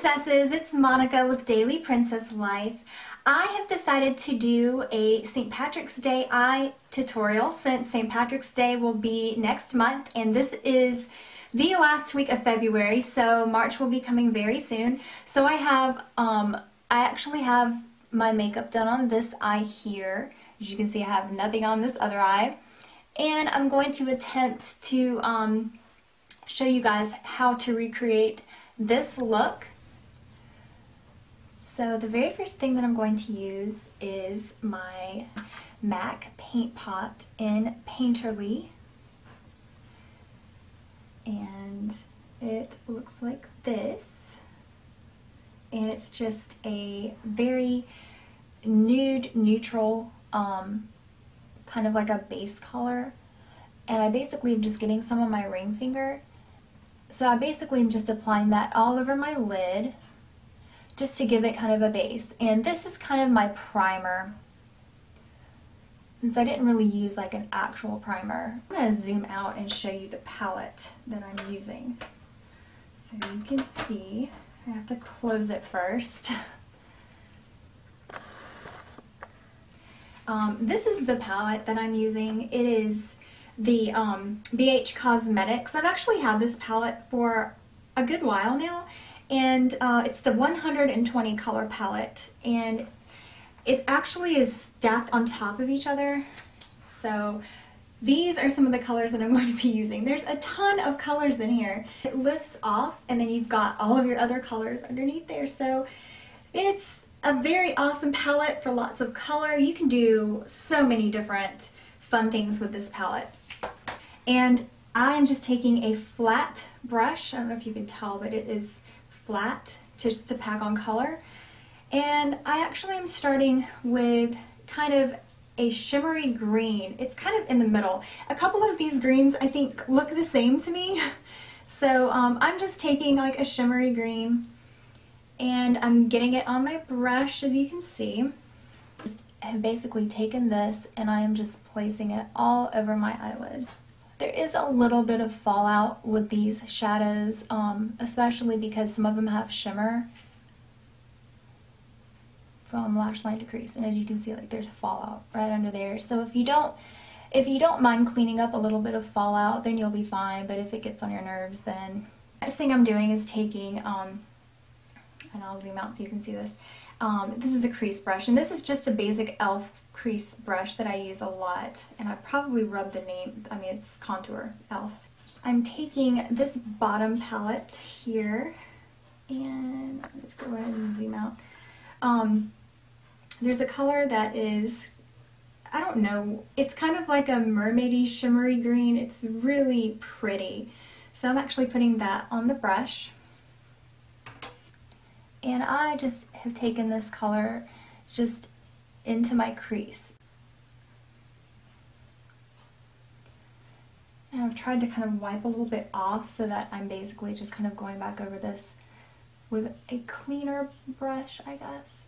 princesses, it's Monica with Daily Princess Life. I have decided to do a St. Patrick's Day eye tutorial since St. Patrick's Day will be next month, and this is the last week of February, so March will be coming very soon. So I actually have my makeup done on this eye here. As you can see, I have nothing on this other eye, and I'm going to attempt to show you guys how to recreate this look. So the very first thing that I'm going to use is my MAC paint pot in Painterly, and it looks like this, and it's just a very nude neutral kind of like a base color, and I basically am just getting some on my ring finger. So I basically am just applying that all over my lid just to give it kind of a base. And this is kind of my primer, since I didn't really use like an actual primer. I'm going to zoom out and show you the palette that I'm using. So you can see, I have to close it first. This is the palette that I'm using. It is the BH Cosmetics. I've actually had this palette for a good while now, and it's the 120 color palette, and it actually is stacked on top of each other. So these are some of the colors that I'm going to be using. There's a ton of colors in here. It lifts off, and then you've got all of your other colors underneath there. So it's a very awesome palette for lots of color. You can do so many different fun things with this palette. And I'm just taking a flat brush. I don't know if you can tell, but it is flat just to pack on color. And I actually am starting with kind of a shimmery green. It's kind of in the middle. A couple of these greens I think look the same to me. So I'm just taking like a shimmery green, and I'm getting it on my brush, as you can see. Just have basically taken this, and I am just placing it all over my eyelid. There is a little bit of fallout with these shadows, especially because some of them have shimmer from lash line to crease, and as you can see, like there's fallout right under there. So if you don't mind cleaning up a little bit of fallout, then you'll be fine. But if it gets on your nerves, then next thing I'm doing is taking and I'll zoom out so you can see this. This is a crease brush, and this is just a basic e.l.f. crease brush that I use a lot, and I probably rubbed the name, I mean it's Contour e.l.f. I'm taking this bottom palette here, and I'll just go ahead and zoom out. There's a color that is, I don't know, it's kind of like a mermaidy shimmery green. It's really pretty. So I'm actually putting that on the brush. And I just have taken this color just into my crease. And I've tried to kind of wipe a little bit off so that I'm basically just kind of going back over this with a cleaner brush, I guess.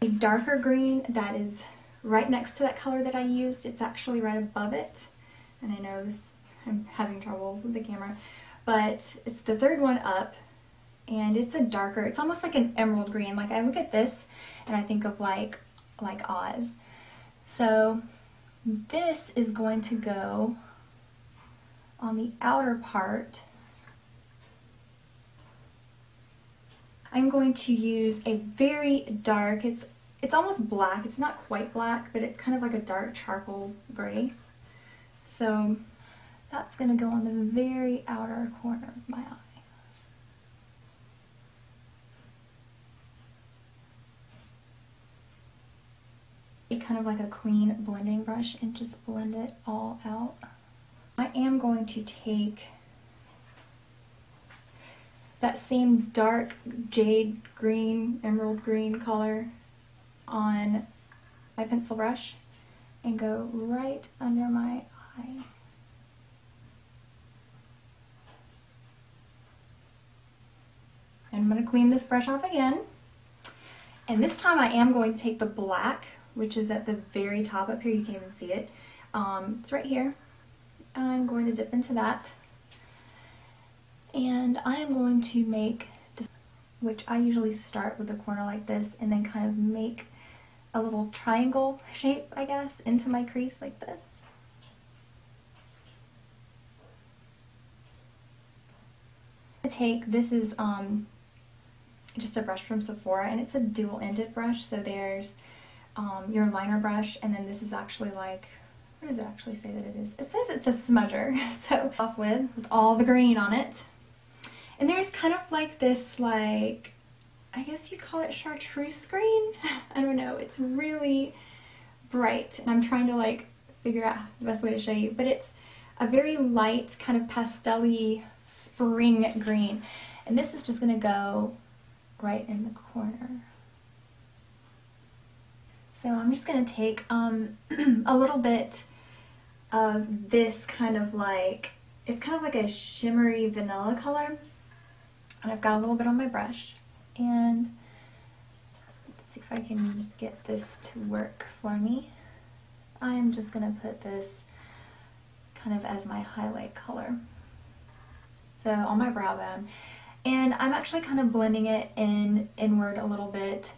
A darker green that is right next to that color that I used. It's actually right above it. And I know this, I'm having trouble with the camera, but it's the third one up, and it's a darker, it's almost like an emerald green. Like I look at this and I think of like Oz. So this is going to go on the outer part. I'm going to use a very dark, it's almost black, it's not quite black, but it's kind of like a dark charcoal gray. So that's going to go on the very outer corner of my eye. Kind of like a clean blending brush and just blend it all out. I am going to take that same dark jade green, emerald green color on my pencil brush and go right under my eye. And I'm going to clean this brush off again. And this time I am going to take the black, which is at the very top up here. You can't even see it. It's right here. I'm going to dip into that. And I am going to make, which I usually start with a corner like this and then kind of make a little triangle shape, I guess, into my crease like this. This is just a brush from Sephora, and it's a dual-ended brush, so there's your liner brush, and then this is actually like, what does it actually say that it is? It says it's a smudger, so off with all the green on it. And there's kind of like this, like, I guess you'd call it chartreuse green? I don't know, it's really bright, and I'm trying to like figure out the best way to show you, but it's a very light kind of pastel-y spring green. And this is just gonna go right in the corner. So I'm just gonna take a little bit of this kind of like, it's kind of like a shimmery vanilla color. And I've got a little bit on my brush. And let's see if I can get this to work for me. I'm just gonna put this kind of as my highlight color. So on my brow bone. And I'm actually kind of blending it inward a little bit.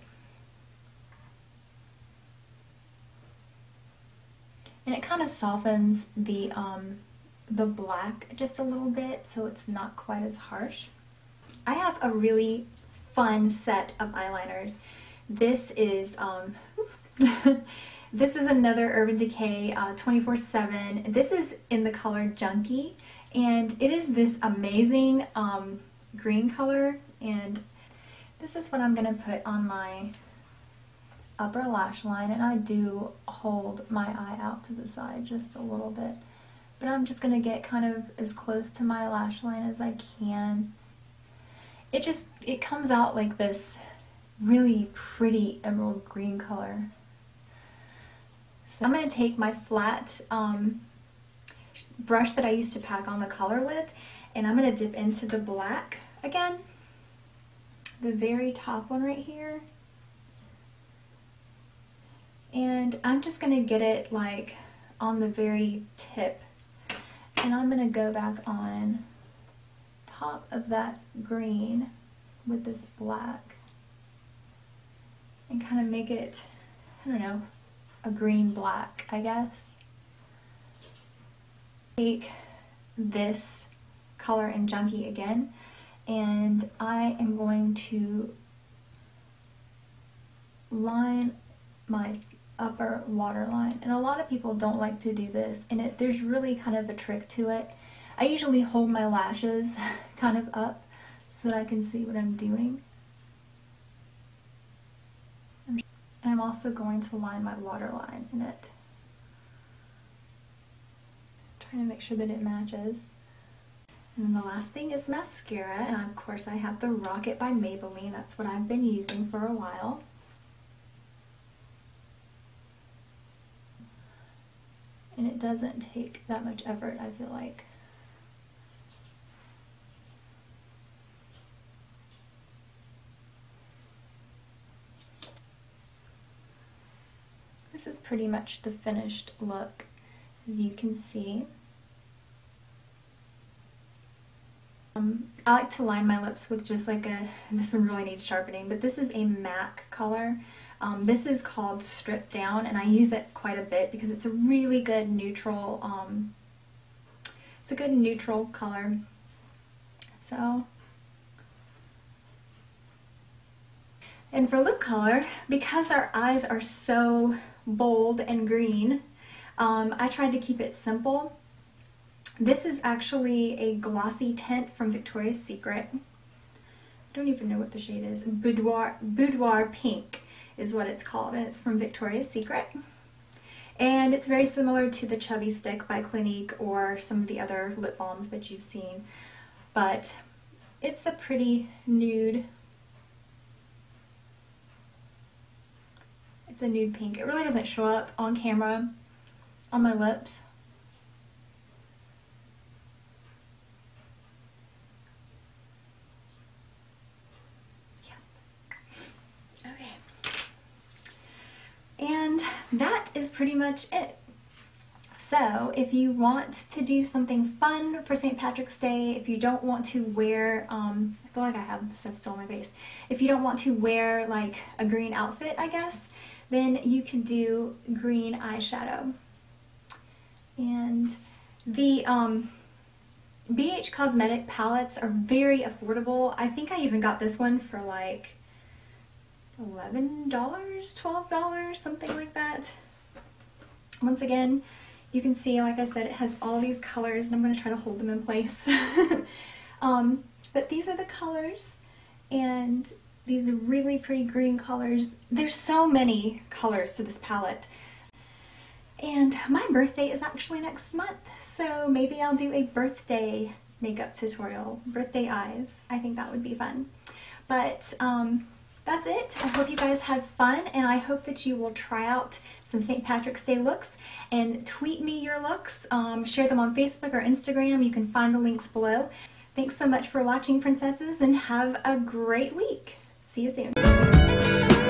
And it kind of softens the black just a little bit, so it's not quite as harsh. I have a really fun set of eyeliners. This is this is another Urban Decay 24/7. This is in the color Junkie, and it is this amazing green color, and this is what I'm gonna put on my upper lash line. And I do hold my eye out to the side just a little bit, but I'm just gonna get kind of as close to my lash line as I can. It comes out like this really pretty emerald green color. So I'm gonna take my flat brush that I used to pack on the color with, and I'm gonna dip into the black again, the very top one right here. And I'm just gonna get it like on the very tip, and I'm gonna go back on top of that green with this black and kind of make it, I don't know, a green black, I guess. Take this color in Junkie again, and I am going to line my upper waterline. And a lot of people don't like to do this, and there's really kind of a trick to it. I usually hold my lashes kind of up so that I can see what I'm doing. And I'm also going to line my waterline in it. Trying to make sure that it matches. And then the last thing is mascara, and of course I have the Rocket by Maybelline. That's what I've been using for a while. And it doesn't take that much effort, I feel like. This is pretty much the finished look, as you can see. I like to line my lips with just like this one really needs sharpening, but this is a MAC color. This is called Strip Down, and I use it quite a bit because it's a really good neutral, it's a good neutral color. So, and for lip color, because our eyes are so bold and green, I tried to keep it simple. This is actually a glossy tint from Victoria's Secret. I don't even know what the shade is. Boudoir Pink is what it's called, and it's from Victoria's Secret. And it's very similar to the Chubby Stick by Clinique or some of the other lip balms that you've seen. But it's a pretty nude. It's a nude pink. It really doesn't show up on camera on my lips. And that is pretty much it. So if you want to do something fun for St. Patrick's Day, if you don't want to wear, I feel like I have stuff still on my face. If you don't want to wear like a green outfit, I guess, then you can do green eyeshadow. And the BH Cosmetic palettes are very affordable. I think I even got this one for like $11, $12, something like that. Once again, you can see, like I said, it has all these colors, and I'm going to try to hold them in place. But these are the colors, and these really pretty green colors. There's so many colors to this palette. And my birthday is actually next month, so maybe I'll do a birthday makeup tutorial, birthday eyes. I think that would be fun. But that's it. I hope you guys had fun, and I hope that you will try out some St. Patrick's Day looks and tweet me your looks. Share them on Facebook or Instagram. You can find the links below. Thanks so much for watching, princesses, and have a great week. See you soon.